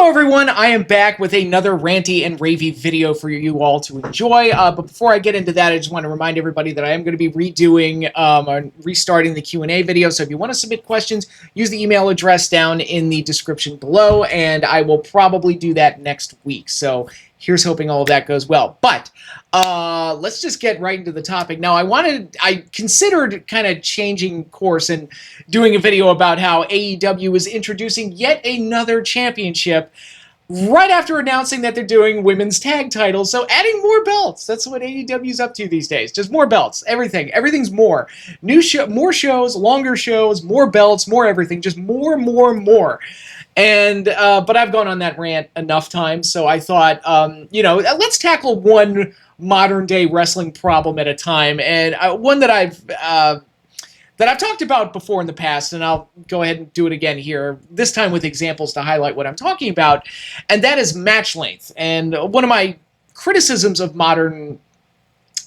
Hello everyone, I am back with another ranty and ravey video for you all to enjoy. But before I get into that, I just want to remind everybody that I am going to be redoing or restarting the Q&A video. So if you want to submit questions, use the email address down in the description below, and I will probably do that next week. So here's hoping all of that goes well. But let's just get right into the topic. Now, I considered kind of changing course and doing a video about how AEW is introducing yet another championship right after announcing that they're doing women's tag titles. So adding more belts. That's what AEW's up to these days. Just more belts. Everything. Everything's more. More shows, longer shows, more belts, more everything. Just more, more, more. And but I've gone on that rant enough times, so I thought, let's tackle one modern day wrestling problem at a time, and one that I've talked about before in the past, and I'll go ahead and do it again here, this time with examples to highlight what I'm talking about, and that is match length. And one of my criticisms of modern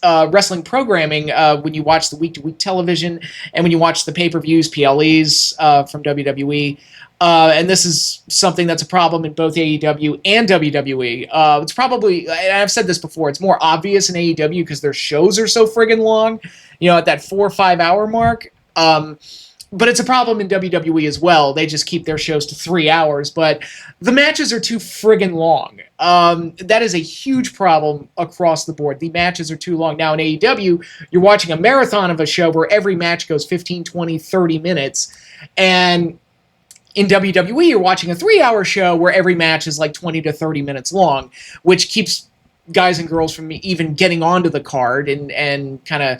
wrestling programming, when you watch the week-to-week television and when you watch the pay-per-views, PLEs from WWE, and this is something that's a problem in both AEW and WWE. It's probably, and I've said this before, it's more obvious in AEW because their shows are so friggin' long, at that 4 or 5 hour mark. But it's a problem in WWE as well. They just keep their shows to 3 hours, but the matches are too friggin' long. That is a huge problem across the board. The matches are too long. Now in AEW, you're watching a marathon of a show where every match goes 15, 20, 30 minutes, and in WWE, you're watching a 3 hour show where every match is like 20 to 30 minutes long, which keeps guys and girls from even getting onto the card, and kind of,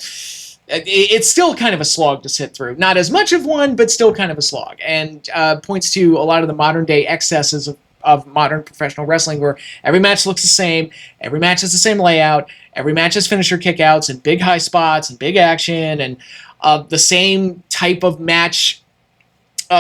it's still kind of a slog to sit through. Not as much of one, but still kind of a slog, and points to a lot of the modern day excesses of modern professional wrestling, where every match looks the same, every match has the same layout, every match has finisher kickouts and big high spots and big action, and the same type of match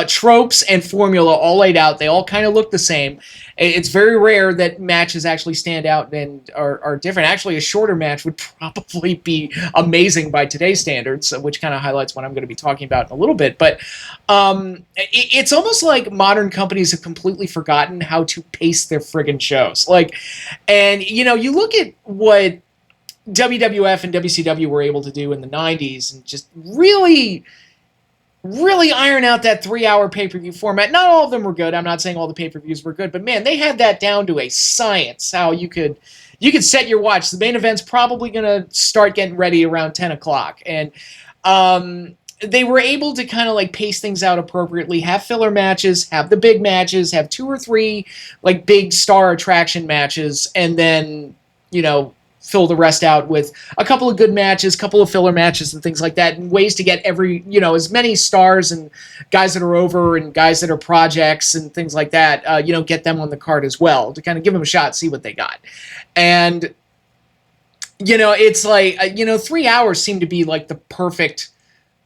tropes and formula all laid out. They all kind of look the same. It's very rare that matches actually stand out and are different. Actually, a shorter match would probably be amazing by today's standards, which kind of highlights what I'm going to be talking about in a little bit. But it's almost like modern companies have completely forgotten how to pace their friggin' shows. And you look at what WWF and WCW were able to do in the 90s and just really iron out that 3 hour pay-per-view format. Not all of them were good. I'm not saying all the pay-per-views were good, but man, they had that down to a science, how you could set your watch. The main event's probably going to start getting ready around 10 o'clock. And they were able to kind of pace things out appropriately, have filler matches, have the big matches, have 2 or 3 big star attraction matches, and then, fill the rest out with a couple of good matches, couple of filler matches and things like that, and ways to get as many stars and guys that are over and guys that are projects and things like that, get them on the card as well, to kind of give them a shot, see what they got. And, it's 3 hours seem to be the perfect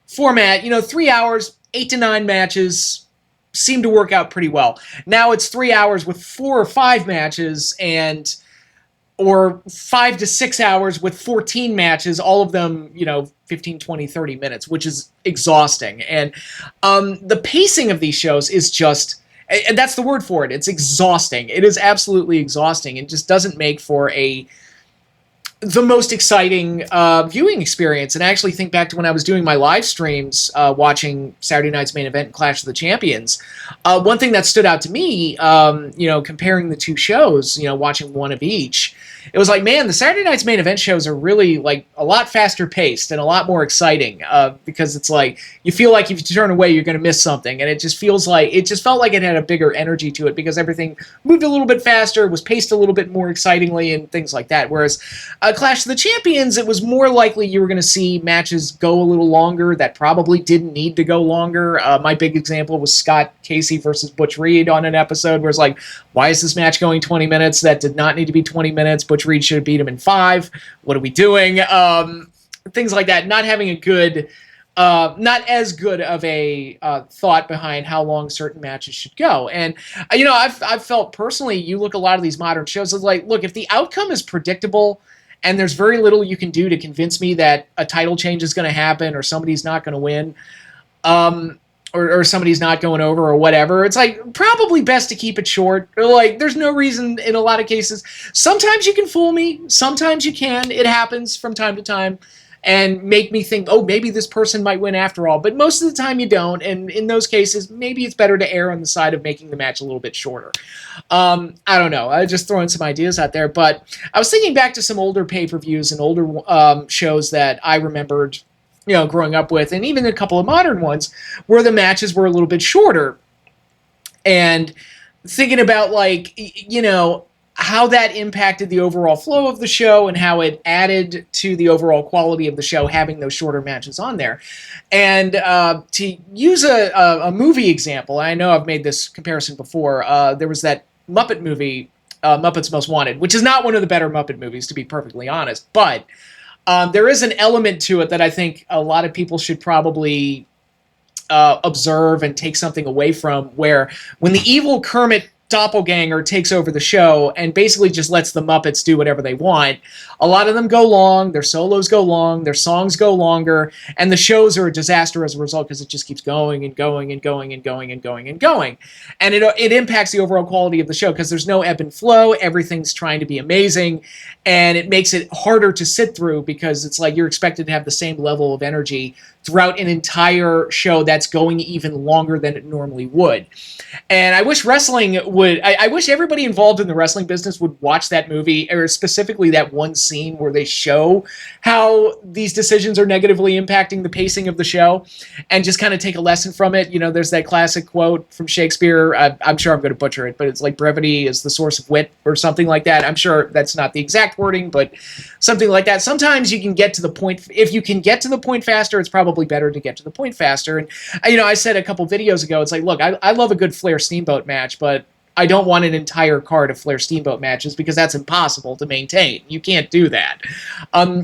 format. 3 hours, 8 to 9 matches seem to work out pretty well. Now it's 3 hours with 4 or 5 matches, or 5 to 6 hours with 14 matches, all of them, 15, 20, 30 minutes, which is exhausting. And the pacing of these shows is just, and that's the word for it, it's exhausting. It is absolutely exhausting. It just doesn't make for the most exciting viewing experience. And I actually think back to when I was doing my live streams, watching Saturday Night's Main Event and Clash of the Champions. One thing that stood out to me, comparing the two shows, watching one of each, it was man, the Saturday Night's Main Event shows are really a lot faster paced and a lot more exciting, because it's you feel like if you turn away, you're going to miss something. And it just felt like it had a bigger energy to it because everything moved a little bit faster, was paced a little bit more excitingly and things like that. Whereas Clash of the Champions, it was more likely you were going to see matches go a little longer that probably didn't need to go longer. My big example was Scott Casey versus Butch Reed on an episode where it's why is this match going 20 minutes? That did not need to be 20 minutes. Butch Reed should have beat him in 5. What are we doing? Things like that. Not having a good, not as good of a thought behind how long certain matches should go. And, I've felt personally, you look at a lot of these modern shows, it's look, if the outcome is predictable and there's very little you can do to convince me that a title change is going to happen or somebody's not going to win, or somebody's not going over or whatever, it's like probably best to keep it short. Or like, there's no reason in a lot of cases. Sometimes you can fool me. Sometimes you can. It happens from time to time and make me think, oh, maybe this person might win after all. But most of the time you don't. And in those cases, maybe it's better to err on the side of making the match a little bit shorter. I don't know. I just throwing some ideas out there. But I was thinking back to some older pay-per-views and older shows that I remembered, growing up with, and even a couple of modern ones where the matches were a little bit shorter. And thinking about, like, how that impacted the overall flow of the show and how it added to the overall quality of the show, having those shorter matches on there. And to use a movie example, I know I've made this comparison before, there was that Muppet movie, Muppets Most Wanted, which is not one of the better Muppet movies, to be perfectly honest, but there is an element to it that I think a lot of people should probably observe and take something away from, where when the evil Kermit doppelganger takes over the show and basically just lets the Muppets do whatever they want, a lot of them go long, their solos go long, their songs go longer, and the shows are a disaster as a result because it just keeps going and going and going and going and going and going. And it impacts the overall quality of the show because there's no ebb and flow, everything's trying to be amazing, and it makes it harder to sit through because it's like you're expected to have the same level of energy throughout an entire show that's going even longer than it normally would. And I wish wrestling would, I wish everybody involved in the wrestling business would watch that movie, or specifically that one scene where they show how these decisions are negatively impacting the pacing of the show, and just kind of take a lesson from it. There's that classic quote from Shakespeare, I'm sure I'm going to butcher it, but it's like brevity is the source of wit or something like that. I'm sure that's not the exact wording, but something like that. Sometimes you can get to the point, if you can get to the point faster, it's probably better to get to the point faster. And I said a couple videos ago, it's like, look, I love a good Flair Steamboat match, but I don't want an entire card of Flair Steamboat matches because that's impossible to maintain. You can't do that.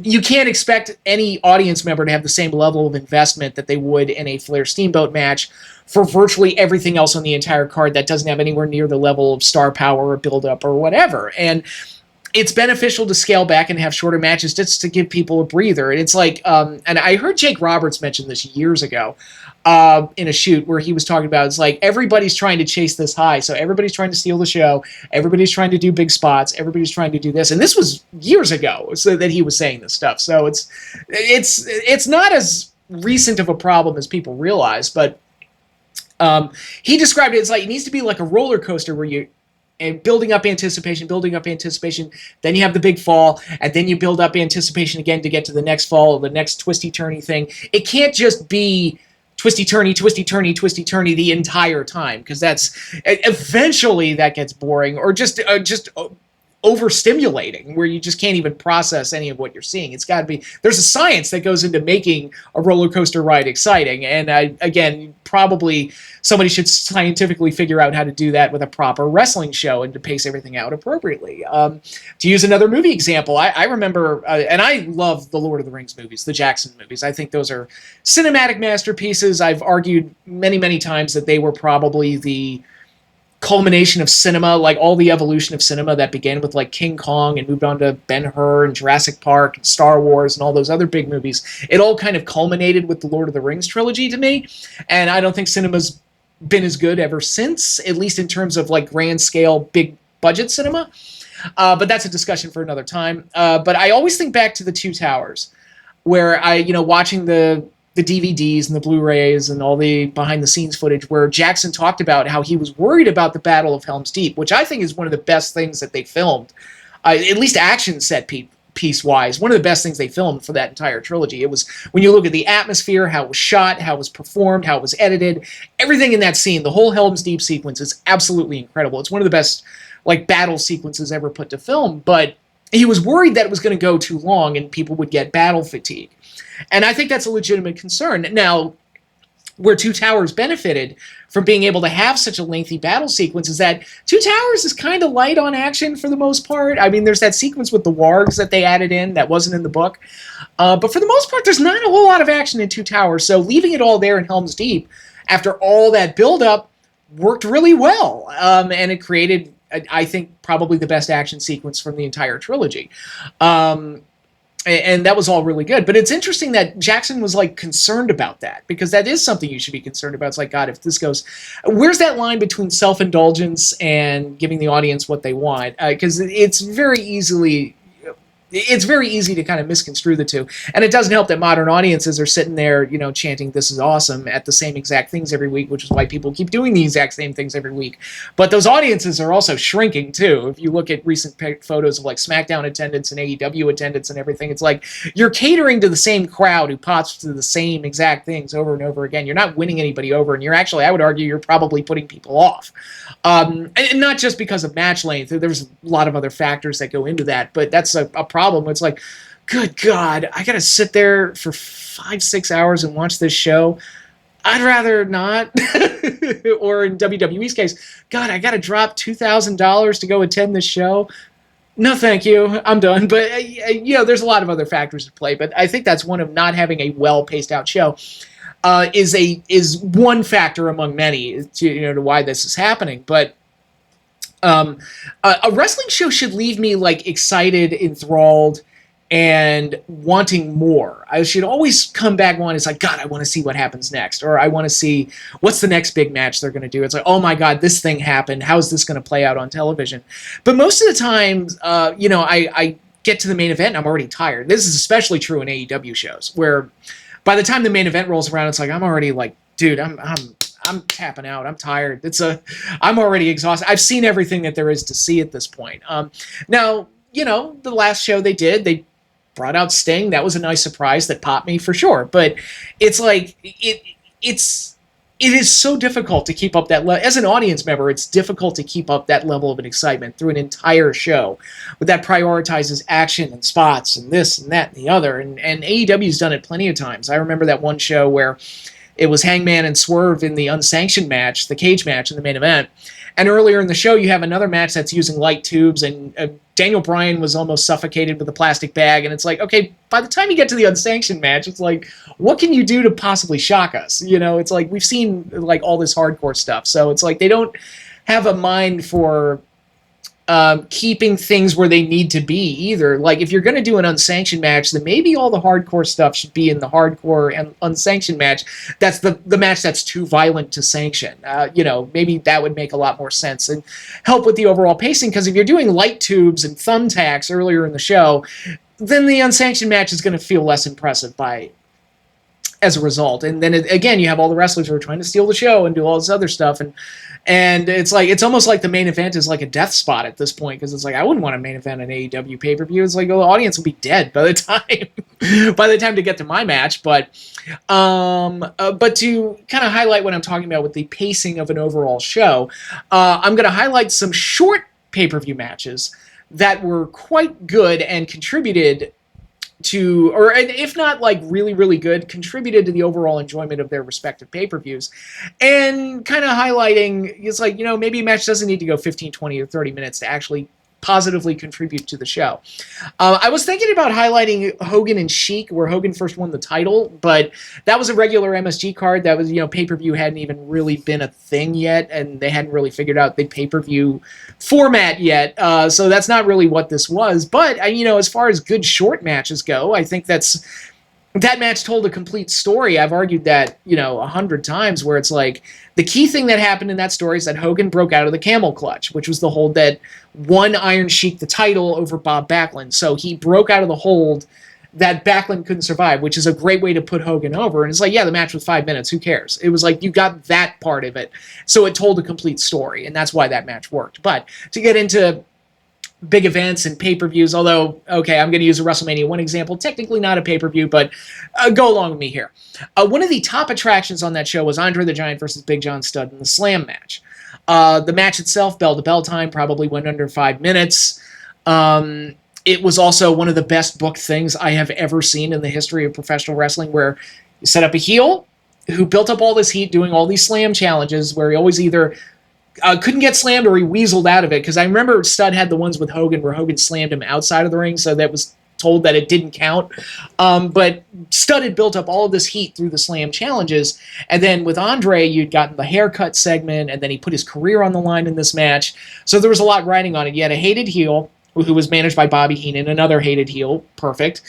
You can't expect any audience member to have the same level of investment that they would in a Flair Steamboat match for virtually everything else on the entire card that doesn't have anywhere near the level of star power or build-up or whatever. And it's beneficial to scale back and have shorter matches just to give people a breather. And it's like, and I heard Jake Roberts mention this years ago in a shoot where he was talking about, it's like everybody's trying to chase this high. So everybody's trying to steal the show. Everybody's trying to do big spots. Everybody's trying to do this. And this was years ago so that he was saying this stuff. So it's not as recent of a problem as people realize, but he described it as like, it needs to be like a roller coaster where you, and building up anticipation, then you have the big fall, and then you build up anticipation again to get to the next fall, or the next twisty-turny thing. It can't just be twisty-turny the entire time, because that's, eventually that gets boring, or just overstimulating, where you just can't even process any of what you're seeing. It's got to be, there's a science that goes into making a roller coaster ride exciting, and again, probably somebody should scientifically figure out how to do that with a proper wrestling show and to pace everything out appropriately. To use another movie example, I remember, and I love the Lord of the Rings movies, the Jackson movies. I think those are cinematic masterpieces. I've argued many, many times that they were probably the culmination of cinema, like all the evolution of cinema that began with like King Kong and moved on to Ben-Hur and Jurassic Park and Star Wars and all those other big movies. It all kind of culminated with the Lord of the Rings trilogy to me, and I don't think cinema's been as good ever since, at least in terms of like grand scale, big budget cinema. But that's a discussion for another time. But I always think back to The Two Towers, where watching the DVDs and the Blu-rays and all the behind-the-scenes footage where Jackson talked about how he was worried about the Battle of Helm's Deep, which I think is one of the best things that they filmed, at least action set piece-wise, one of the best things they filmed for that entire trilogy. It was, when you look at the atmosphere, how it was shot, how it was performed, how it was edited, everything in that scene, the whole Helm's Deep sequence is absolutely incredible. It's one of the best battle sequences ever put to film, but he was worried that it was going to go too long and people would get battle fatigue. And I think that's a legitimate concern. Now, where Two Towers benefited from being able to have such a lengthy battle sequence is that Two Towers is kind of light on action for the most part. I mean, there's that sequence with the wargs that they added in that wasn't in the book. But for the most part, there's not a whole lot of action in Two Towers. So leaving it all there in Helm's Deep, after all that buildup, worked really well. And it created, I think, probably the best action sequence from the entire trilogy. and that was all really good. But it's interesting that Jackson was like concerned about that, because that is something you should be concerned about. It's like, God, if this goes, where's that line between self-indulgence and giving the audience what they want? Because it's very easy to kind of misconstrue the two. And it doesn't help that modern audiences are sitting there, chanting, "This is awesome," at the same exact things every week, which is why people keep doing the exact same things every week. But those audiences are also shrinking too. If you look at recent photos of like SmackDown attendance and AEW attendance and everything, it's like you're catering to the same crowd who pops to the same exact things over and over again. You're not winning anybody over, and you're actually, I would argue, you're probably putting people off. And not just because of match length. There's a lot of other factors that go into that, but that's a problem. It's like, good God, I got to sit there for 5-6 hours and watch this show. I'd rather not. Or in WWE's case, God, I got to drop $2,000 to go attend this show. No, thank you. I'm done. But, there's a lot of other factors at play. But I think that's one of not having a well-paced out show. Is one factor among many to why this is happening. But a wrestling show should leave me like excited, enthralled, and wanting more. I should always come back one. It's like, God, I want to see what happens next, or I want to see what's the next big match they're going to do. It's like, oh my God, this thing happened. How is this going to play out on television? But most of the time, I get to the main event and I'm already tired. This is especially true in AEW shows, where by the time the main event rolls around, it's like I'm already like, dude, I'm tapping out. I'm tired. I'm already exhausted. I've seen everything that there is to see at this point. Now, the last show they brought out Sting. That was a nice surprise that popped me for sure. But it's like it is so difficult to keep up that as an audience member. It's difficult to keep up that level of an excitement through an entire show, that prioritizes action and spots and this and that and the other. And AEW's done it plenty of times. I remember that one show where it was Hangman and Swerve in the unsanctioned match, the cage match in the main event. And earlier in the show, you have another match that's using light tubes, and Daniel Bryan was almost suffocated with a plastic bag. And it's like, okay, by the time you get to the unsanctioned match, it's like, what can you do to possibly shock us? It's like we've seen like all this hardcore stuff. So it's like they don't have a mind for keeping things where they need to be either. Like if you're going to do an unsanctioned match, then maybe all the hardcore stuff should be in the hardcore and unsanctioned match. That's the match that's too violent to sanction. Maybe that would make a lot more sense and help with the overall pacing, because if you're doing light tubes and thumbtacks earlier in the show, then the unsanctioned match is going to feel less impressive as a result. And then again, you have all the wrestlers who are trying to steal the show and do all this other stuff, and it's like, it's almost like the main event is like a death spot at this point, because it's like, I wouldn't want a main event an AEW pay-per-view. It's like, the audience will be dead by the time to get to my match. But to kind of highlight what I'm talking about with the pacing of an overall show, I'm going to highlight some short pay-per-view matches that were quite good and contributed to, or if not like really, really good, contributed to the overall enjoyment of their respective pay-per-views, and kind of highlighting, it's like, maybe a match doesn't need to go 15, 20, or 30 minutes to actually positively contribute to the show. I was thinking about highlighting Hogan and Sheik, where Hogan first won the title, but that was a regular MSG card. That was, pay-per-view hadn't even really been a thing yet, and they hadn't really figured out the pay-per-view format yet. So that's not really what this was. But, as far as good short matches go, I think that match told a complete story. I've argued that, 100 times, where it's like, the key thing that happened in that story is that Hogan broke out of the camel clutch, which was the hold that won Iron Sheik the title over Bob Backlund. So he broke out of the hold that Backlund couldn't survive, which is a great way to put Hogan over. And it's like, yeah, the match was 5 minutes. Who cares? It was like, you got that part of it. So it told a complete story, and that's why that match worked. But to get into big events and pay-per-views, although, okay, I'm going to use a WrestleMania 1 example, technically not a pay-per-view, but go along with me here. One of the top attractions on that show was Andre the Giant versus Big John Studd in the Slam match. The match itself, bell-to-bell time, probably went under 5 minutes. It was also one of the best booked things I have ever seen in the history of professional wrestling, where you set up a heel who built up all this heat doing all these slam challenges, where he always either couldn't get slammed or he weaseled out of it, because I remember Studd had the ones with Hogan where Hogan slammed him outside of the ring, so that was told that it didn't count. But Studd had built up all of this heat through the slam challenges, and then with Andre, you'd gotten the haircut segment, and then he put his career on the line in this match, so there was a lot riding on it. You had a hated heel who was managed by Bobby Heenan, another hated heel, perfect,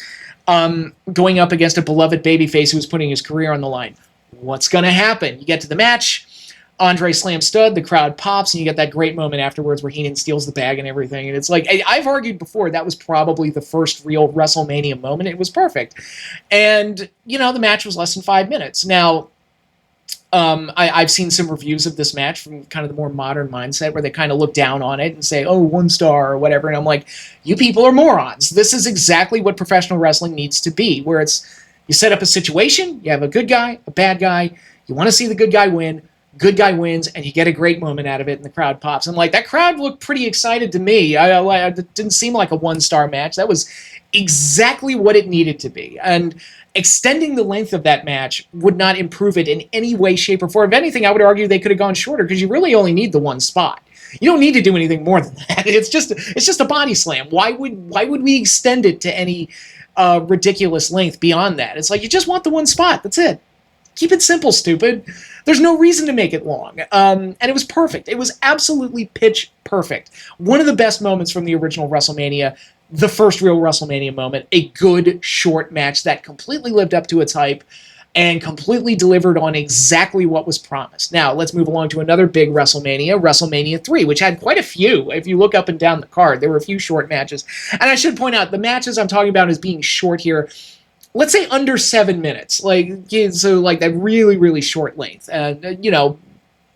going up against a beloved babyface who was putting his career on the line. What's going to happen? You get to the match, Andre slams stud, the crowd pops, and you get that great moment afterwards where Heenan steals the bag and everything. And it's like, I've argued before, that was probably the first real WrestleMania moment. It was perfect. And, the match was less than 5 minutes. Now, I've seen some reviews of this match from kind of the more modern mindset where they kind of look down on it and say, oh, 1 star or whatever. And I'm like, you people are morons. This is exactly what professional wrestling needs to be, where it's, you set up a situation, you have a good guy, a bad guy, you want to see the good guy win, good guy wins, and you get a great moment out of it, and the crowd pops. I'm like, that crowd looked pretty excited to me. It didn't seem like a 1-star match. That was exactly what it needed to be. And extending the length of that match would not improve it in any way, shape, or form. If anything, I would argue they could have gone shorter, because you really only need the 1 spot. You don't need to do anything more than that. It's just a body slam. Why would we extend it to any ridiculous length beyond that? It's like, you just want the 1 spot. That's it. Keep it simple, stupid. There's no reason to make it long. And it was perfect. It was absolutely pitch perfect. One of the best moments from the original WrestleMania, the first real WrestleMania moment, a good short match that completely lived up to its hype and completely delivered on exactly what was promised. Now, let's move along to another big WrestleMania, WrestleMania 3, which had quite a few. If you look up and down the card, there were a few short matches. And I should point out, the matches I'm talking about as being short here, let's say under 7 minutes, so that really, really short length. That's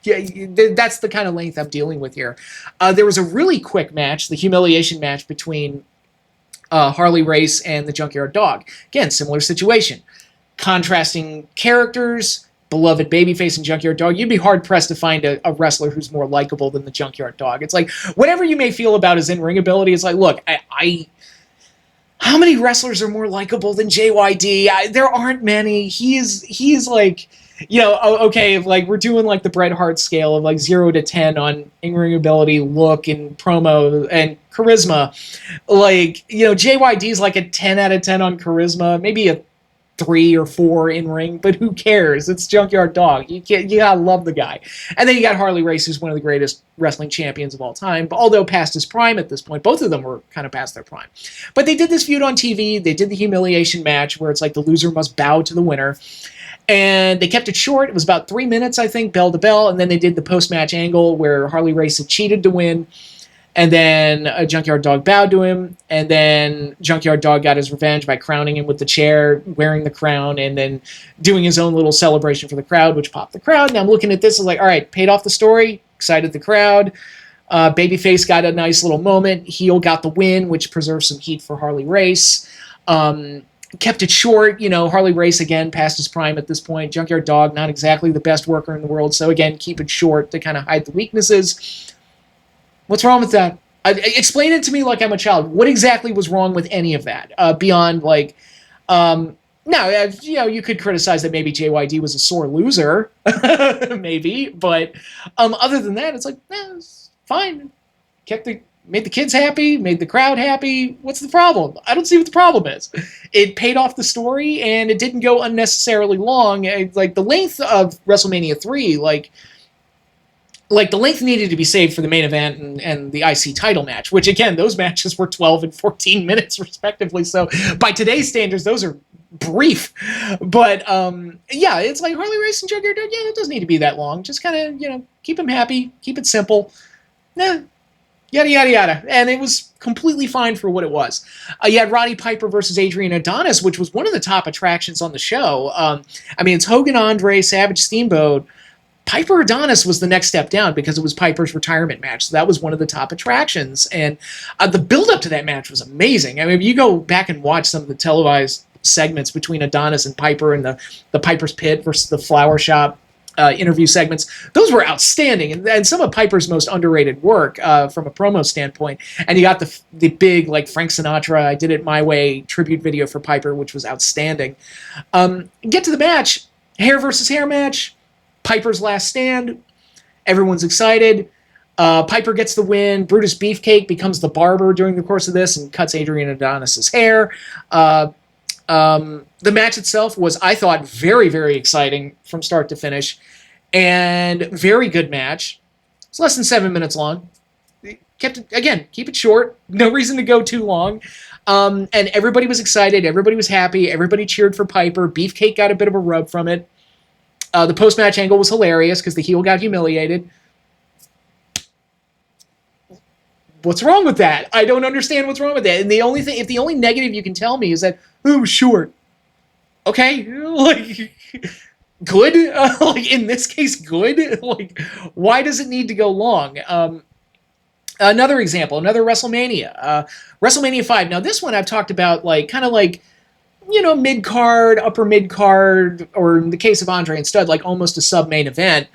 the kind of length I'm dealing with here. There was a really quick match, the humiliation match between Harley Race and the Junkyard Dog. Again, similar situation. Contrasting characters, beloved babyface and Junkyard Dog. You'd be hard-pressed to find a wrestler who's more likable than the Junkyard Dog. It's like, whatever you may feel about his in-ring ability, it's like, look, how many wrestlers are more likable than JYD? There aren't many. He is like, okay, like we're doing like the Bret Hart scale of like 0 to 10 on in-ring ability, look, and promo and charisma. Like, JYD's like a 10 out of 10 on charisma, maybe a 3 or 4 in ring, but who cares? It's Junkyard Dog. You gotta love the guy. And then you got Harley Race, who's one of the greatest wrestling champions of all time, but although past his prime at this point. Both of them were kind of past their prime. But they did this feud on TV. They did the humiliation match where it's like the loser must bow to the winner. And they kept it short. It was about 3 minutes, I think, bell to bell. And then they did the post-match angle where Harley Race had cheated to win. And then Junkyard Dog bowed to him, and then Junkyard Dog got his revenge by crowning him with the chair, wearing the crown, and then doing his own little celebration for the crowd, which popped the crowd. Now I'm looking at this, like, all right, paid off the story, excited the crowd. Babyface got a nice little moment. Heel got the win, which preserved some heat for Harley Race. Kept it short. Harley Race, again, past his prime at this point. Junkyard Dog, not exactly the best worker in the world, so again, keep it short to kind of hide the weaknesses. What's wrong with that? Explain it to me like I'm a child. What exactly was wrong with any of that? Beyond, like, you could criticize that maybe JYD was a sore loser, maybe, but other than that, it's like, it's fine. Made the kids happy, made the crowd happy. What's the problem? I don't see what the problem is. It paid off the story, and it didn't go unnecessarily long. Like, the length of WrestleMania 3, the length needed to be saved for the main event and the IC title match, which, again, those matches were 12 and 14 minutes, respectively. So by today's standards, those are brief. But, it's like Harley Race and Junkyard Dog, it doesn't need to be that long. Just kind of, keep them happy, keep it simple. Yada, yada, yada. And it was completely fine for what it was. You had Roddy Piper versus Adrian Adonis, which was one of the top attractions on the show. It's Hogan, Andre, Savage, Steamboat. Piper Adonis was the next step down because it was Piper's retirement match. So that was one of the top attractions. And the build-up to that match was amazing. If you go back and watch some of the televised segments between Adonis and Piper and the Piper's Pit versus the Flower Shop interview segments, those were outstanding. And some of Piper's most underrated work from a promo standpoint. And you got the big, like, Frank Sinatra, I Did It My Way tribute video for Piper, which was outstanding. Get to the match. Hair versus hair match. Piper's last stand. Everyone's excited. Piper gets the win. Brutus Beefcake becomes the barber during the course of this and cuts Adrian Adonis' hair. The match itself was, I thought, very, very exciting from start to finish. And very good match. It's less than 7 minutes long. kept it, again, keep it short. No reason to go too long. And everybody was excited. Everybody was happy. Everybody cheered for Piper. Beefcake got a bit of a rub from it. The post-match angle was hilarious because the heel got humiliated. What's wrong with that? I don't understand what's wrong with that. And the only thing, if the only negative you can tell me is that, oh, short. Okay, like, good? Like, in this case, good? Like, why does it need to go long? Another example, another WrestleMania. WrestleMania 5. Now, this one I've talked about, like, kind of like, you know, mid-card, upper mid-card, or in the case of Andre and Studd, like almost a sub-main event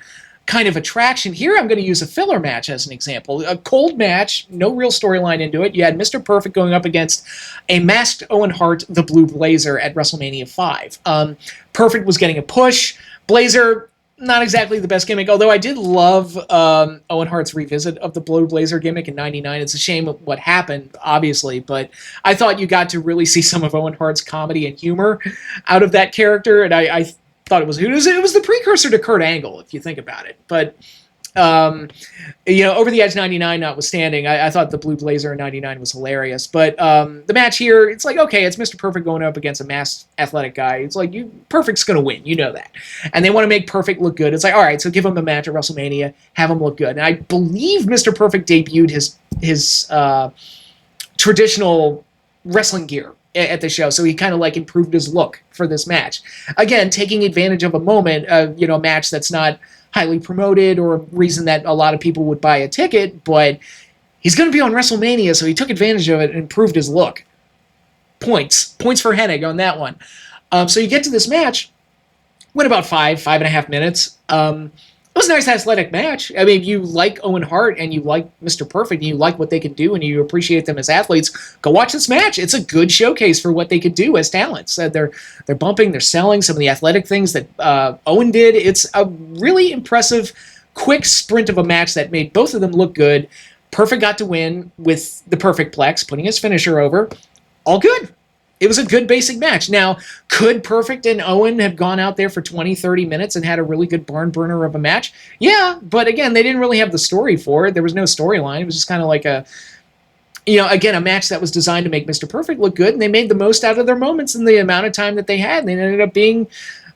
kind of attraction. Here I'm going to use a filler match as an example. A cold match, no real storyline into it. You had Mr. Perfect going up against a masked Owen Hart, the Blue Blazer, at WrestleMania 5. Perfect was getting a push. Blazer, not exactly the best gimmick, although I did love Owen Hart's revisit of the Blue Blazer gimmick in '99. It's a shame what happened, obviously, but I thought you got to really see some of Owen Hart's comedy and humor out of that character, and I thought it was the precursor to Kurt Angle, if you think about it. But you know, Over the Edge '99 notwithstanding, I thought the Blue Blazer in '99 was hilarious. But the match here, it's like, okay, it's Mr. Perfect going up against a masked athletic guy. It's like, Perfect's going to win, you know that. And they want to make Perfect look good. It's like, all right, so give him a match at WrestleMania, have him look good. And I believe Mr. Perfect debuted his traditional wrestling gear at the show, so he kind of like improved his look for this match. Again, taking advantage of a moment, you know, a match that's not highly promoted or a reason that a lot of people would buy a ticket, but he's going to be on WrestleMania, so he took advantage of it and improved his look. Points for Hennig on that one. So you get to this match, went about 5.5 minutes. It was a nice athletic match. I mean, if you like Owen Hart and you like Mr. Perfect and you like what they can do and you appreciate them as athletes, go watch this match. It's a good showcase for what they could do as talents. They're bumping, they're selling some of the athletic things that Owen did. It's a really impressive, quick sprint of a match that made both of them look good. Perfect got to win with the Perfect Plex, putting his finisher over. All good. It was a good basic match. Now, could Perfect and Owen have gone out there for 20, 30 minutes and had a really good barn burner of a match? Yeah, but again, they didn't really have the story for it. There was no storyline. It was just kind of like a, you know, again, a match that was designed to make Mr. Perfect look good, and they made the most out of their moments in the amount of time that they had, and it ended up being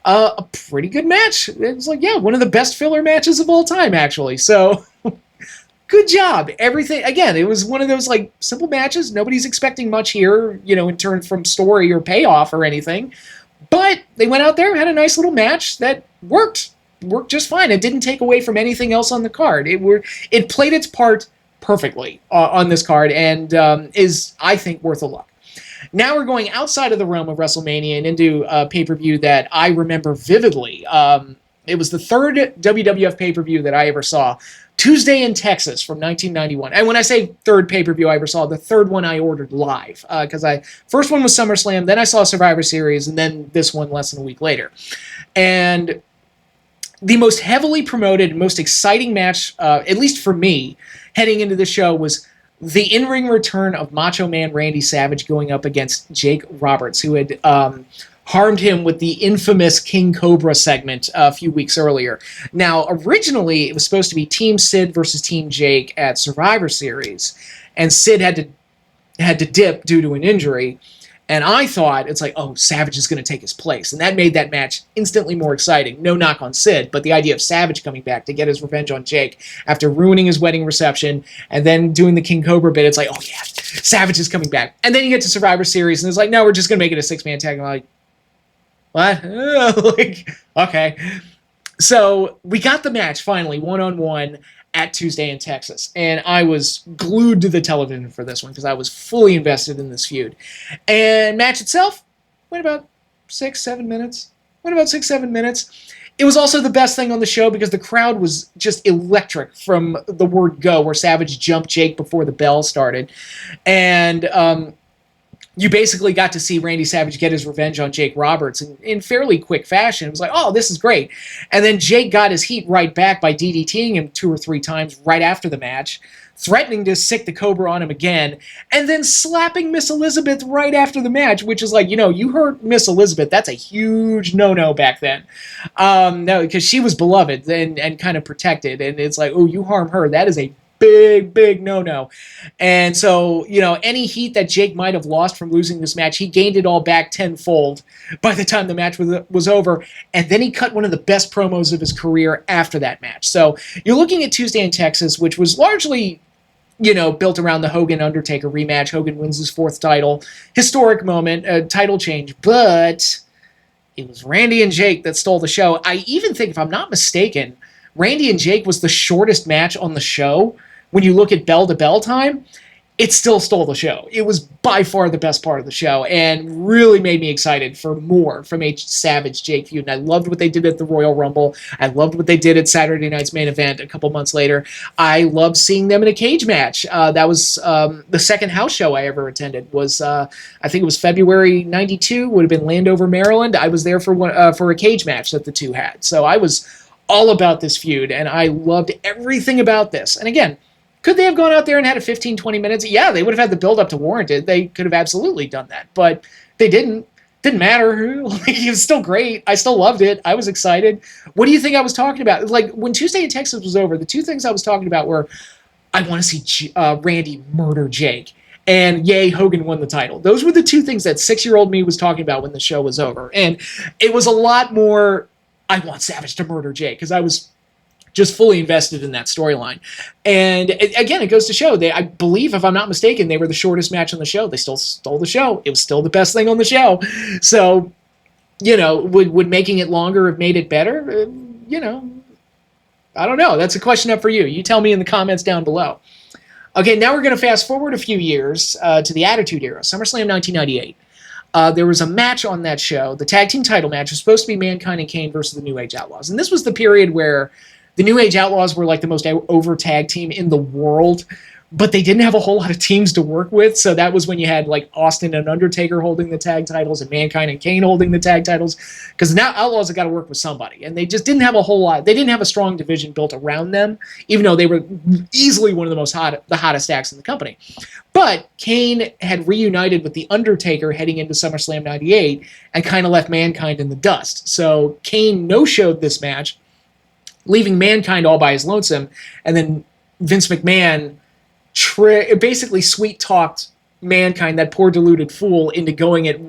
a pretty good match. It was like, yeah, one of the best filler matches of all time, actually. So good job. Everything, again, it was one of those like simple matches. Nobody's expecting much here, you know, in terms from story or payoff or anything. But they went out there, had a nice little match that worked just fine. It didn't take away from anything else on the card. It played its part perfectly on this card and is, I think, worth a look. Now we're going outside of the realm of WrestleMania and into a pay-per-view that I remember vividly. It was the third WWF pay-per-view that I ever saw. Tuesday in Texas from 1991. And when I say third pay-per-view I ever saw, the third one I ordered live. Because first one was SummerSlam, then I saw Survivor Series, and then this one less than a week later. And the most heavily promoted, most exciting match, at least for me, heading into the show was the in-ring return of Macho Man Randy Savage going up against Jake Roberts, who had harmed him with the infamous King Cobra segment a few weeks earlier. Now, originally, it was supposed to be Team Sid versus Team Jake at Survivor Series, and Sid had to dip due to an injury, and I thought, it's like, oh, Savage is going to take his place, and that made that match instantly more exciting. No knock on Sid, but the idea of Savage coming back to get his revenge on Jake after ruining his wedding reception and then doing the King Cobra bit, it's like, oh yeah, Savage is coming back. And then you get to Survivor Series, and it's like, no, we're just going to make it a six-man tag. I'm like, what? Like, okay. So we got the match finally, one-on-one at Tuesday in Texas. And I was glued to the television for this one because I was fully invested in this feud. And match itself went about 6-7 minutes. It was also the best thing on the show because the crowd was just electric from the word go, where Savage jumped Jake before the bell started. And you basically got to see Randy Savage get his revenge on Jake Roberts in fairly quick fashion. It was like, oh, this is great. And then Jake got his heat right back by DDTing him 2 or 3 times right after the match, threatening to sick the Cobra on him again, and then slapping Miss Elizabeth right after the match, which is like, you know, you hurt Miss Elizabeth, that's a huge no-no back then. No, because she was beloved and kind of protected, and it's like, oh, you harm her, that is a big no-no. And so, any heat that Jake might have lost from losing this match, he gained it all back tenfold by the time the match was over. And then he cut one of the best promos of his career after that match. So you're looking at Tuesday in Texas, which was largely, built around the Hogan-Undertaker rematch. Hogan wins his 4th title. Historic moment, a title change. But it was Randy and Jake that stole the show. I even think, if I'm not mistaken, Randy and Jake was the shortest match on the show. When you look at bell-to-bell time, it still stole the show. It was by far the best part of the show and really made me excited for more from a Savage-Jake feud. And I loved what they did at the Royal Rumble. I loved what they did at Saturday Night's Main Event a couple months later. I loved seeing them in a cage match. That was the second house show I ever attended. Was I think it was February '92. Would have been Landover, Maryland. I was there for a cage match that the two had. So I was all about this feud, and I loved everything about this. And again, could they have gone out there and had a 15, 20 minutes? Yeah, they would have had the build-up to warrant it. They could have absolutely done that, but they didn't. Didn't matter. It was still great. I still loved it. I was excited. What do you think I was talking about? Like, when Tuesday in Texas was over, the two things I was talking about were, I want to see Randy murder Jake, and yay, Hogan won the title. Those were the two things that 6-year-old me was talking about when the show was over. And it was a lot more, I want Savage to murder Jake, because I was just fully invested in that storyline. And again, it goes to show, I believe, if I'm not mistaken, they were the shortest match on the show. They still stole the show. It was still the best thing on the show. So, would making it longer have made it better? I don't know. That's a question up for you. You tell me in the comments down below. Okay, now we're going to fast forward a few years to the Attitude Era, SummerSlam 1998. There was a match on that show. The tag team title match was supposed to be Mankind and Kane versus the New Age Outlaws. And this was the period where the New Age Outlaws were like the most over tag team in the world, but they didn't have a whole lot of teams to work with. So that was when you had like Austin and Undertaker holding the tag titles and Mankind and Kane holding the tag titles, because now Outlaws have got to work with somebody. And they just didn't have a whole lot. They didn't have a strong division built around them, even though they were easily one of the hottest acts in the company. But Kane had reunited with The Undertaker heading into SummerSlam 98 and kind of left Mankind in the dust. So Kane no-showed this match, leaving Mankind all by his lonesome, and then Vince McMahon basically sweet-talked Mankind, that poor deluded fool, into going at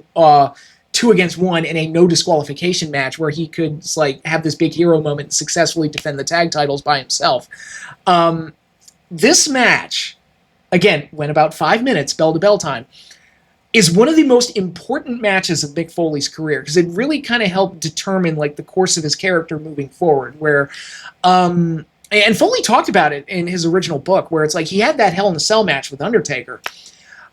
2 against 1 in a no disqualification match where he could have this big hero moment and successfully defend the tag titles by himself. This match, again, went about 5 minutes, bell-to-bell time, is one of the most important matches of Mick Foley's career, because it really kind of helped determine the course of his character moving forward, where and Foley talked about it in his original book, where it's he had that Hell in a Cell match with Undertaker,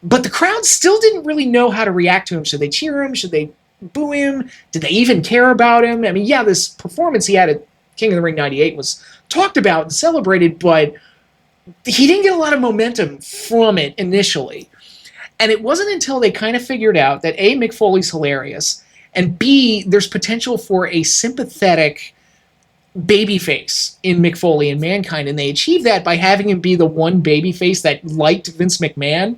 but the crowd still didn't really know how to react to him. Should they cheer him? Should they boo him? Did they even care about him? I mean, yeah, this performance he had at King of the Ring 98 was talked about and celebrated, but he didn't get a lot of momentum from it initially. And it wasn't until they kind of figured out that A, Mick Foley's hilarious, and B, there's potential for a sympathetic babyface in Mick Foley and Mankind, and they achieved that by having him be the one babyface that liked Vince McMahon.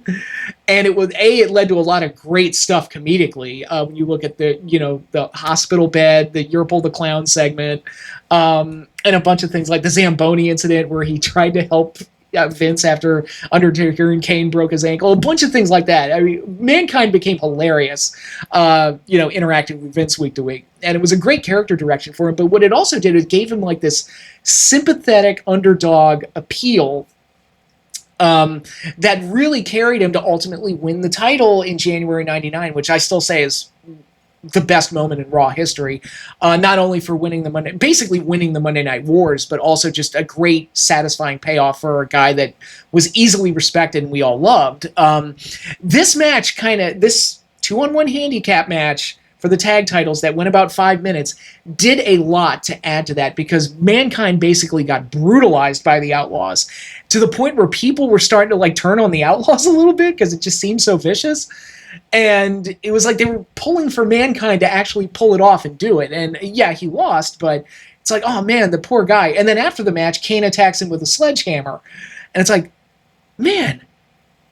And it led to a lot of great stuff comedically. When you look at the hospital bed, the Yerpole the Clown segment, and a bunch of things like the Zamboni incident where he tried to help Vince after Undertaker and Kane broke his ankle, a bunch of things like that. I mean, Mankind became hilarious, interacting with Vince week to week, and it was a great character direction for him. But what it also did is gave him this sympathetic underdog appeal that really carried him to ultimately win the title in January '99, which I still say is the best moment in Raw history, not only for winning the Monday Night Wars, but also just a great, satisfying payoff for a guy that was easily respected and we all loved. This match, this 2-on-1 handicap match for the tag titles that went about 5 minutes, did a lot to add to that, because Mankind basically got brutalized by the Outlaws to the point where people were starting to turn on the Outlaws a little bit because it just seemed so vicious. And it was they were pulling for Mankind to actually pull it off and do it. And yeah, he lost, but it's oh man, the poor guy. And then after the match, Kane attacks him with a sledgehammer. And it's man,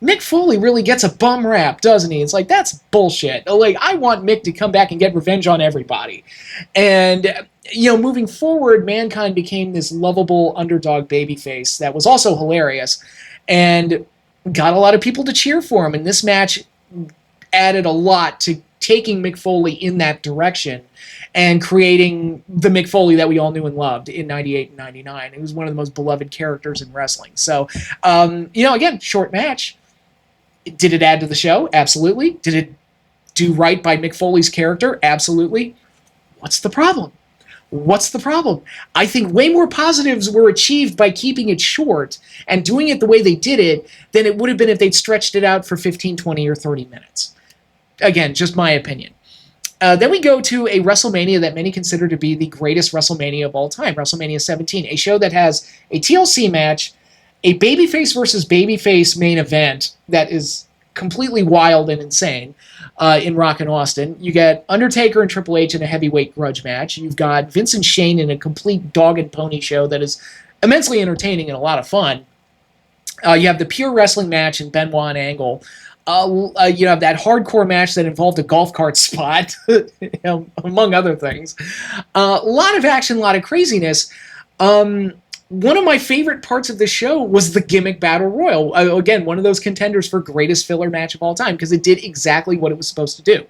Mick Foley really gets a bum rap, doesn't he? It's like, that's bullshit. Like, I want Mick to come back and get revenge on everybody. And, moving forward, Mankind became this lovable underdog babyface that was also hilarious and got a lot of people to cheer for him. And this match added a lot to taking Mick Foley in that direction and creating the Mick Foley that we all knew and loved in 98 and 99. It was one of the most beloved characters in wrestling. So, again, short match. Did it add to the show? Absolutely. Did it do right by Mick Foley's character? Absolutely. What's the problem? I think way more positives were achieved by keeping it short and doing it the way they did it than it would have been if they'd stretched it out for 15, 20, or 30 minutes. Again, just my opinion. Then we go to a WrestleMania that many consider to be the greatest WrestleMania of all time, WrestleMania 17, a show that has a TLC match, a babyface versus babyface main event that is completely wild and insane in Rock and Austin. You get Undertaker and Triple H in a heavyweight grudge match. You've got Vince and Shane in a complete dog and pony show that is immensely entertaining and a lot of fun. You have the pure wrestling match in Benoit and Angle. You have that hardcore match that involved a golf cart spot, among other things. A lot of action, a lot of craziness. One of my favorite parts of the show was the gimmick battle royal. Again, one of those contenders for greatest filler match of all time because it did exactly what it was supposed to do.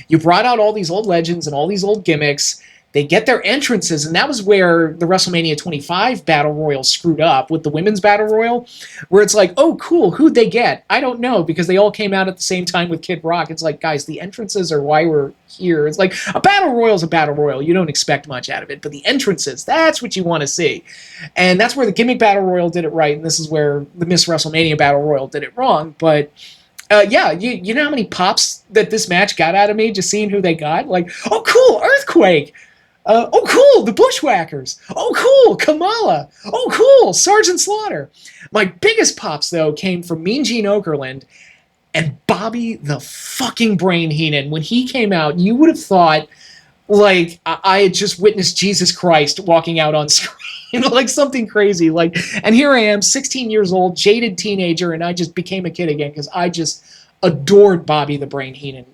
You brought out all these old legends and all these old gimmicks. They get their entrances, and that was where the WrestleMania 25 Battle Royal screwed up with the Women's Battle Royal, where it's like, oh, cool, who'd they get? I don't know, because they all came out at the same time with Kid Rock. It's like, guys, the entrances are why we're here. It's like, a Battle Royal is a Battle Royal. You don't expect much out of it, but the entrances, that's what you want to see. And that's where the Gimmick Battle Royal did it right, and this is where the Miss WrestleMania Battle Royal did it wrong, but... you know how many pops that this match got out of me just seeing who they got? Like, oh, cool, Earthquake! Oh, cool, the Bushwhackers. Oh, cool, Kamala. Oh, cool, Sergeant Slaughter. My biggest pops, though, came from Mean Gene Okerlund and Bobby the fucking Brain Heenan. When he came out, you would have thought, like, I had just witnessed Jesus Christ walking out on screen. Like something crazy. Like, and here I am, 16 years old, jaded teenager, and I just became a kid again because I just... adored Bobby the Brain Heenan,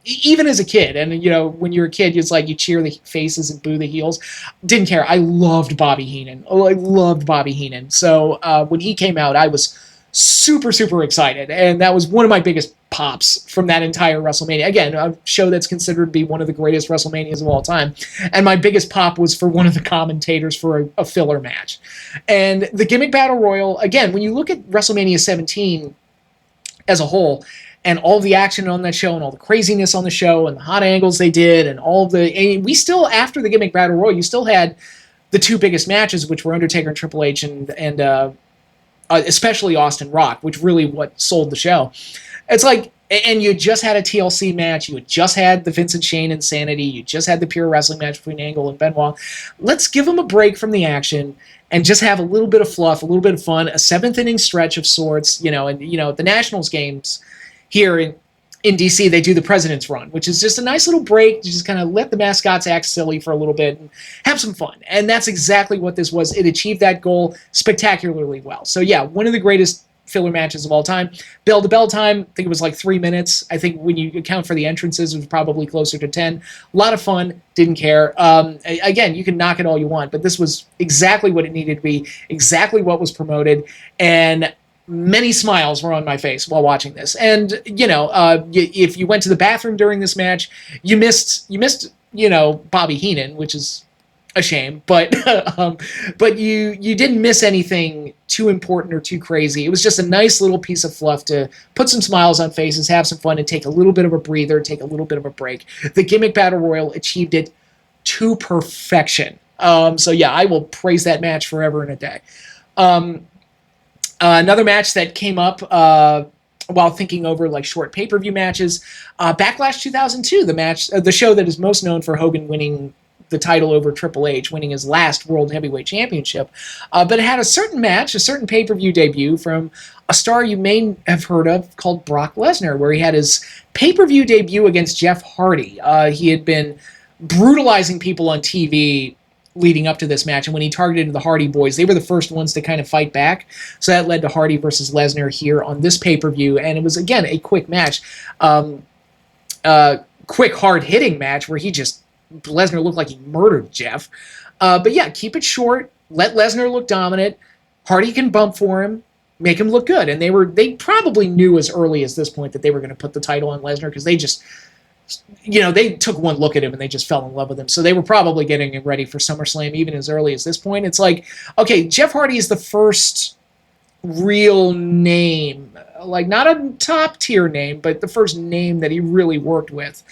even as a kid. And, when you're a kid, it's like you cheer the faces and boo the heels. Didn't care. I loved Bobby Heenan. I loved Bobby Heenan. So when he came out, I was super, super excited. And that was one of my biggest pops from that entire WrestleMania. Again, a show that's considered to be one of the greatest WrestleManias of all time. And my biggest pop was for one of the commentators for a filler match. And the Gimmick Battle Royal, again, when you look at WrestleMania 17 as a whole, and all the action on that show and all the craziness on the show and the hot angles they did and all of and we still, after the Gimmick Battle Royal, you still had the two biggest matches, which were Undertaker and Triple H and especially Austin Rock, which really what sold the show. It's like, and you just had a TLC match. You had just had the Vince and Shane Insanity. You just had the pure wrestling match between Angle and Benoit. Let's give them a break from the action and just have a little bit of fluff, a little bit of fun, a seventh inning stretch of sorts, and the Nationals games here in DC, they do the President's Run, which is just a nice little break to just kind of let the mascots act silly for a little bit and have some fun. And that's exactly what this was. It achieved that goal spectacularly well. So yeah, one of the greatest filler matches of all time. Bell to bell time, I think it was like 3 minutes. I think when you account for the entrances, it was probably closer to 10. A lot of fun, didn't care. Again, you can knock it all you want, but this was exactly what it needed to be, exactly what was promoted, and many smiles were on my face while watching this. And, if you went to the bathroom during this match, you missed Bobby Heenan, which is a shame, but you didn't miss anything too important or too crazy. It was just a nice little piece of fluff to put some smiles on faces, have some fun, and take a little bit of a breather, take a little bit of a break. The Gimmick Battle Royal achieved it to perfection. So yeah, I will praise that match forever and a day. Another match that came up while thinking over like short pay-per-view matches, Backlash 2002, the show that is most known for Hogan winning the title over Triple H, winning his last World Heavyweight Championship. But it had a certain match, a certain pay-per-view debut from a star you may have heard of called Brock Lesnar, where he had his pay-per-view debut against Jeff Hardy. He had been brutalizing people on TV leading up to this match. And when he targeted the Hardy Boys, they were the first ones to kind of fight back. So that led to Hardy versus Lesnar here on this pay-per-view. And it was, again, a quick match. Quick, hard-hitting match where Lesnar looked like he murdered Jeff. But yeah, keep it short. Let Lesnar look dominant. Hardy can bump for him. Make him look good. And they probably knew as early as this point that they were going to put the title on Lesnar, because they just, they took one look at him and they just fell in love with him. So they were probably getting him ready for SummerSlam even as early as this point. It's like, okay, Jeff Hardy is the first real name, like not a top tier name, but the first name that he really worked with.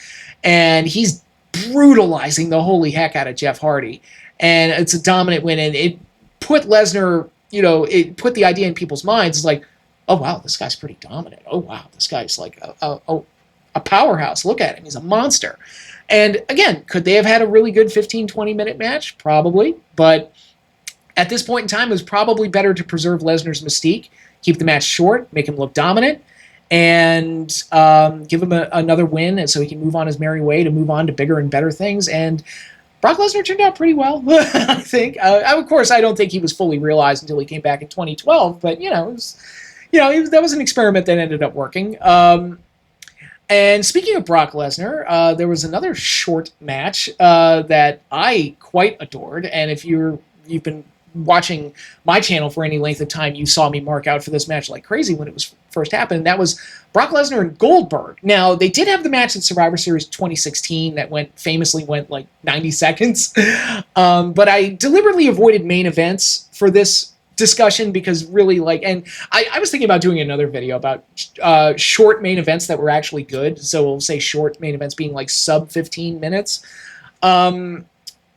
And he's brutalizing the holy heck out of Jeff Hardy. And it's a dominant win. And it put Lesnar, it put the idea in people's minds. It's like, oh, wow, this guy's pretty dominant. Oh, wow, this guy's like a powerhouse. Look at him. He's a monster. And again, could they have had a really good 15, 20-minute match? Probably. But at this point in time, it was probably better to preserve Lesnar's mystique, keep the match short, make him look dominant, and give him another win, and so he can move on his merry way to move on to bigger and better things. And Brock Lesnar turned out pretty well, I think. Of course, I don't think he was fully realized until he came back in 2012, but, that was an experiment that ended up working. And speaking of Brock Lesnar, there was another short match that I quite adored, and if you've been watching my channel for any length of time, you saw me mark out for this match like crazy when it was first happened. That was Brock Lesnar and Goldberg. Now, they did have the match at Survivor Series 2016 that famously went like 90 seconds. But I deliberately avoided main events for this discussion because really, and I was thinking about doing another video about short main events that were actually good. So we'll say short main events being like sub 15 minutes.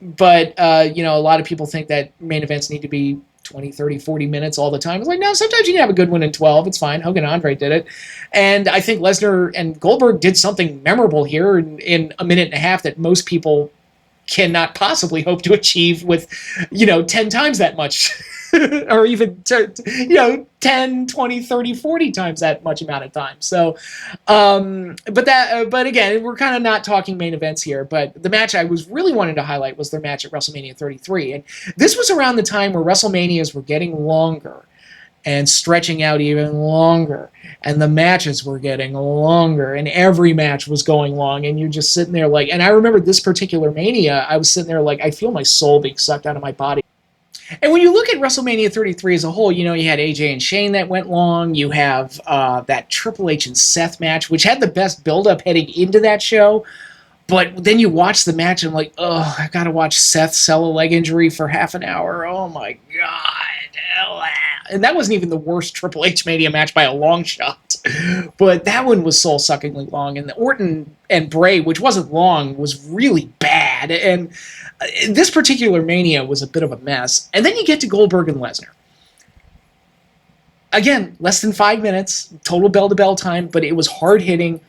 But, a lot of people think that main events need to be 20, 30, 40 minutes all the time. It's like, no, sometimes you can have a good one in 12. It's fine. Hogan and Andre did it. And I think Lesnar and Goldberg did something memorable here in a minute and a half that most people cannot possibly hope to achieve with, 10 times that much. Or even, 10, 20, 30, 40 times that much amount of time. So, but again, we're kind of not talking main events here, but the match I was really wanting to highlight was their match at WrestleMania 33. And this was around the time where WrestleManias were getting longer and stretching out even longer. And the matches were getting longer, and every match was going long, and you're just sitting there and I remember this particular Mania, I was sitting there I feel my soul being sucked out of my body. And when you look at WrestleMania 33 as a whole, you had AJ and Shane that went long. You have that Triple H and Seth match, which had the best build-up heading into that show. But then you watch the match and I'm like, oh, I got to watch Seth sell a leg injury for half an hour. Oh, my God. And that wasn't even the worst Triple H Mania match by a long shot. But that one was soul-suckingly long. And the Orton and Bray, which wasn't long, was really bad. And this particular Mania was a bit of a mess. And then you get to Goldberg and Lesnar. Again, less than 5 minutes, total bell-to-bell time, but it was hard-hitting,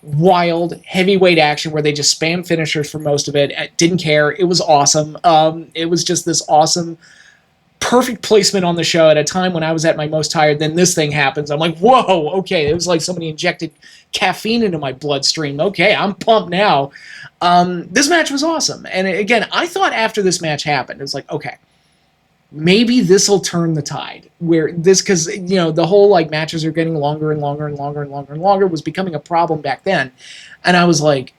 wild, heavyweight action where they just spam finishers for most of it. Didn't care. It was awesome. It was just this awesome, perfect placement on the show at a time when I was at my most tired. Then this thing happens. I'm like, whoa, okay. It was like somebody injected caffeine into my bloodstream. Okay, I'm pumped now. This match was awesome. And again, I thought after this match happened, it was like, okay, maybe this will turn the tide. Because the whole matches are getting longer and longer and longer and longer and longer was becoming a problem back then. And I was like,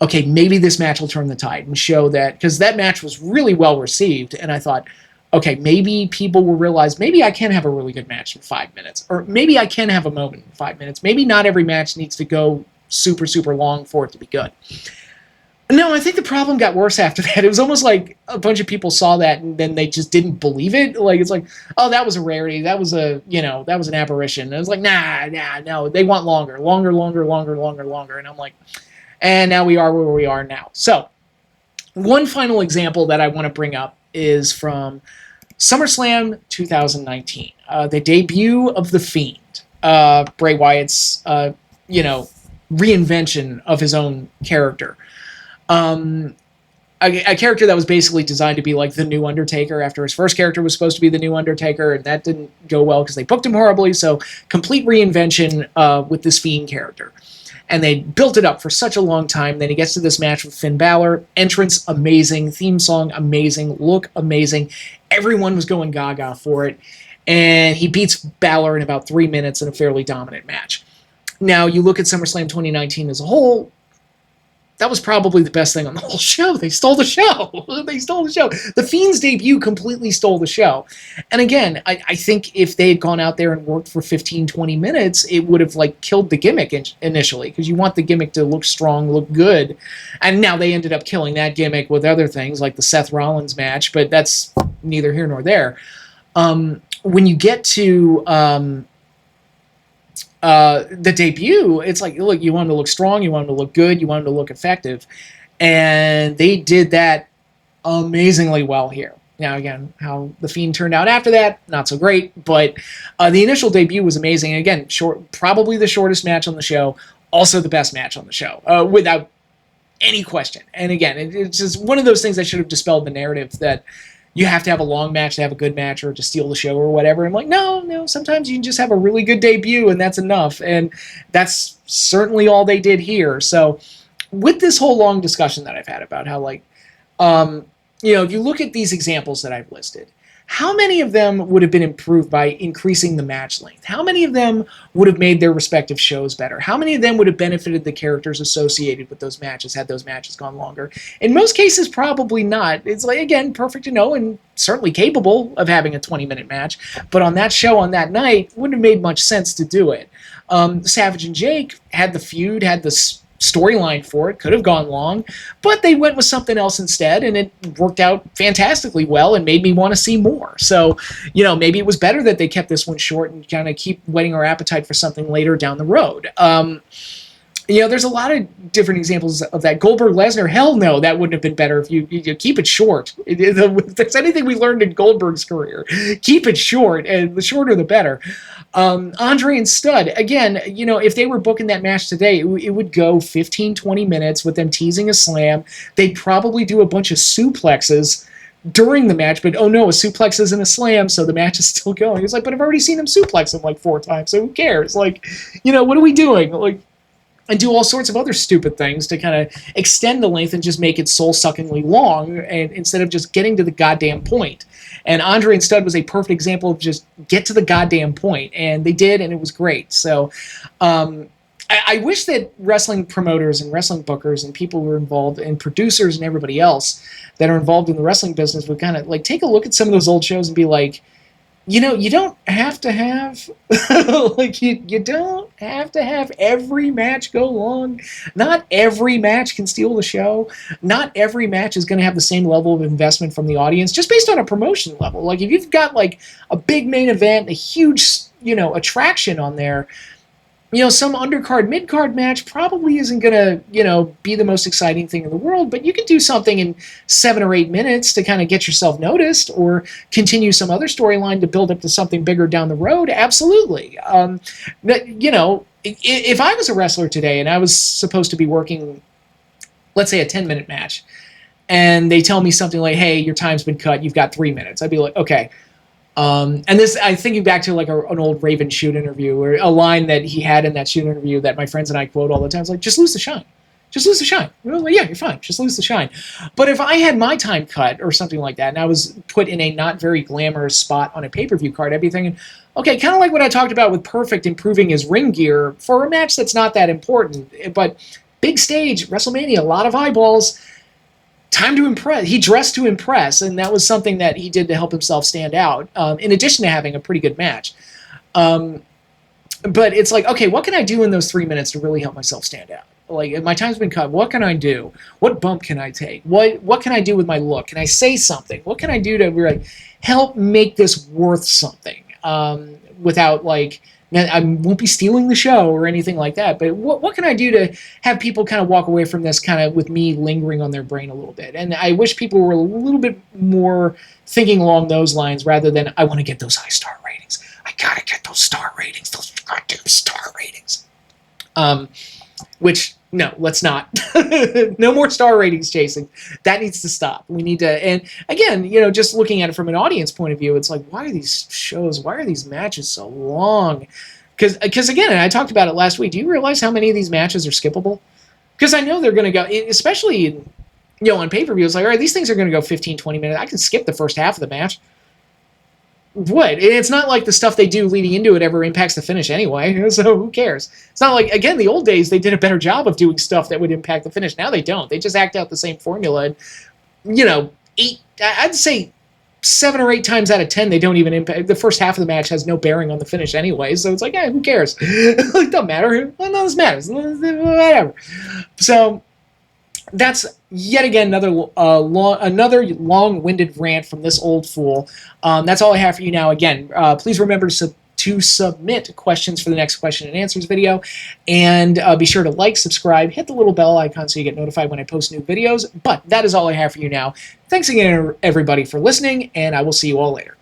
okay, maybe this match will turn the tide and show that, because that match was really well received. And I thought, okay, maybe people will realize maybe I can have a really good match in 5 minutes, or maybe I can have a moment in 5 minutes. Maybe not every match needs to go super, super long for it to be good. No, I think the problem got worse after that. It was almost like a bunch of people saw that and then they just didn't believe it. It's like, oh, that was a rarity. That was that was an aberration. And it was like, no. They want longer. And I'm like, and now we are where we are now. So, one final example that I want to bring up is from SummerSlam 2019. The debut of The Fiend. Bray Wyatt's, reinvention of his own character. A character that was basically designed to be like the new Undertaker after his first character was supposed to be the new Undertaker, and that didn't go well because they booked him horribly, so complete reinvention with this Fiend character. and they built it up for such a long time. Then he gets to this match with Finn Balor. Entrance, amazing. Theme song, amazing. Look, amazing. Everyone was going gaga for it. And he beats Balor in about 3 minutes in a fairly dominant match. Now, you look at SummerSlam 2019 as a whole, that was probably the best thing on the whole show. They stole the show. They stole the show. The Fiend's debut completely stole the show. And again, I think if they had gone out there and worked for 15, 20 minutes, it would have like killed the gimmick initially, because you want the gimmick to look strong, look good. And now they ended up killing that gimmick with other things like the Seth Rollins match, but that's neither here nor there. When you get to the debut, it's like, look, you want them to look strong, you want them to look good, you want them to look effective. And they did that amazingly well here. Now, again, how the Fiend turned out after that, not so great, but the initial debut was amazing. Again, probably the shortest match on the show, also the best match on the show, without any question. And again, it's just one of those things that should have dispelled the narrative that you have to have a long match to have a good match or to steal the show or whatever. I'm like, no, sometimes you can just have a really good debut and that's enough. And that's certainly all they did here. So with this whole long discussion that I've had about how, like, if you look at these examples that I've listed, how many of them would have been improved by increasing the match length? How many of them would have made their respective shows better? How many of them would have benefited the characters associated with those matches had those matches gone longer? In most cases, probably not. It's like, again, perfect to know and certainly capable of having a 20-minute match. But on that show on that night, wouldn't have made much sense to do it. Savage and Jake had the feud, had the storyline for it, could have gone long, but they went with something else instead, and it worked out fantastically well and made me want to see more. So, maybe it was better that they kept this one short and kind of keep whetting our appetite for something later down the road. There's a lot of different examples of that. Goldberg-Lesnar, hell no, that wouldn't have been better if you keep it short. If there's anything we learned in Goldberg's career, keep it short, and the shorter the better. Andre and Stud, again, if they were booking that match today, it would go 15, 20 minutes with them teasing a slam. They'd probably do a bunch of suplexes during the match, but oh no, a suplex isn't a slam, so the match is still going. It's like, but I've already seen him suplex him like 4 times, so who cares? Like, what are we doing? Like, and do all sorts of other stupid things to kind of extend the length and just make it soul-suckingly long, and instead of just getting to the goddamn point. And Andre and Stud was a perfect example of just get to the goddamn point, and they did, and it was great. So I wish that wrestling promoters and wrestling bookers and people who are involved, and producers and everybody else that are involved in the wrestling business would kind of like take a look at some of those old shows and be like, you don't have to have you don't have to have every match go long. Not every match can steal the show. Not every match is going to have the same level of investment from the audience just based on a promotion level. Like if you've got like a big main event, a huge, attraction on there, some undercard, mid-card match probably isn't going to, be the most exciting thing in the world, but you can do something in 7 or 8 minutes to kind of get yourself noticed or continue some other storyline to build up to something bigger down the road. Absolutely. If I was a wrestler today and I was supposed to be working, let's say a 10-minute match, and they tell me something like, hey, your time's been cut, you've got 3 minutes. I'd be like, okay. And this, I'm thinking back to like an old Raven shoot interview, or a line that he had in that shoot interview that my friends and I quote all the time. It's like, just lose the shine. Just lose the shine. Like, yeah, you're fine. Just lose the shine. But if I had my time cut or something like that, and I was put in a not very glamorous spot on a pay-per-view card, I'd be thinking, okay, kind of like what I talked about with Perfect improving his ring gear for a match that's not that important. But big stage, WrestleMania, a lot of eyeballs. Time to impress. He dressed to impress, and that was something that he did to help himself stand out, in addition to having a pretty good match. But it's like, okay, what can I do in those 3 minutes to really help myself stand out? Like, my time's been cut. What can I do? What bump can I take? What can I do with my look? Can I say something? What can I do to really help make this worth something without, like, I won't be stealing the show or anything like that, but what can I do to have people kind of walk away from this kind of with me lingering on their brain a little bit? And I wish people were a little bit more thinking along those lines rather than, I want to get those high star ratings. I got to get those star ratings, those goddamn star ratings. Which, no, let's not. No more star ratings chasing. That needs to stop. We need to, and again, just looking at it from an audience point of view, it's like, why are these shows, why are these matches so long? Because again, and I talked about it last week. Do you realize how many of these matches are skippable? Because I know they're going to go, especially on pay-per-view. It's like, all right, these things are going to go 15, 20 minutes. I can skip the first half of the match. What? It's not like the stuff they do leading into it ever impacts the finish anyway, so who cares? It's not like, again, the old days, they did a better job of doing stuff that would impact the finish. Now they don't. They just act out the same formula. And, I'd say 7 or 8 times out of 10, they don't even impact. The first half of the match has no bearing on the finish anyway, so it's like, who cares? It don't matter. Well, none of this matters. Whatever. So that's yet again another long-winded rant from this old fool. That's all I have for you now. Again, please remember to submit questions for the next question and answers video, and be sure to like, subscribe, hit the little bell icon so you get notified when I post new videos. But that is all I have for you now. Thanks again, everybody, for listening, and I will see you all later.